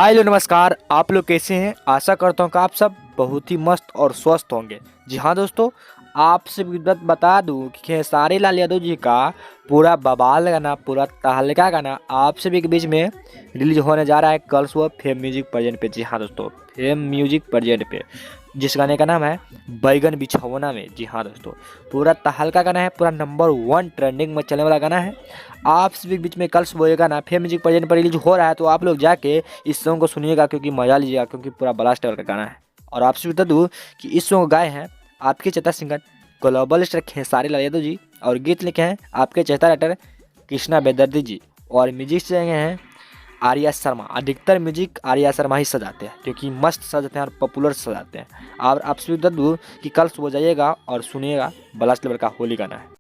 हाय लो नमस्कार। आप लोग कैसे हैं? आशा करता हूँ कि आप सब बहुत ही मस्त और स्वस्थ होंगे। जी हाँ दोस्तों, आपसे बता दूं कि खेसारी लाल यादव जी का पूरा बवाल गाना, पूरा तहलका गाना आप सभी के बीच में रिलीज होने जा रहा है कल सुबह फेम म्यूजिक प्रेजेंट पे। जी हाँ दोस्तों, फेम म्यूजिक प्रेजेंट पे, जिस गाने का नाम है बैगन बिछौना में। जी हाँ दोस्तों, पूरा तहलका गाना है, पूरा नंबर 1 ट्रेंडिंग में चलने वाला गाना है। आप सभी के बीच में कल सुबह ये गाना फेम म्यूजिक प्रेजेंट पर रिलीज हो रहा है, तो आप लोग जाके इस सॉन्ग को सुनिएगा क्योंकि मजा लीजिएगा, क्योंकि पूरा ब्लास्ट लेवल का गाना है। और आपसे बता दूँ कि इस सॉन्ग को गाए हैं आपके चेता singer global star Khesari Lal Yadav ji, और गीत लिखे हैं आपके चेता राइटर कृष्णा बेदर्दी जी, और म्यूजिक से हैं आर्या शर्मा। अधिकतर म्यूजिक आर्या शर्मा ही सजाते हैं, क्योंकि मस्त सजाते हैं और पॉपुलर सजाते हैं। और आपसे बता दूँ कि कल सुबह जाइएगा और सुनिएगा, ब्लास्ट लेवल का होली गाना है।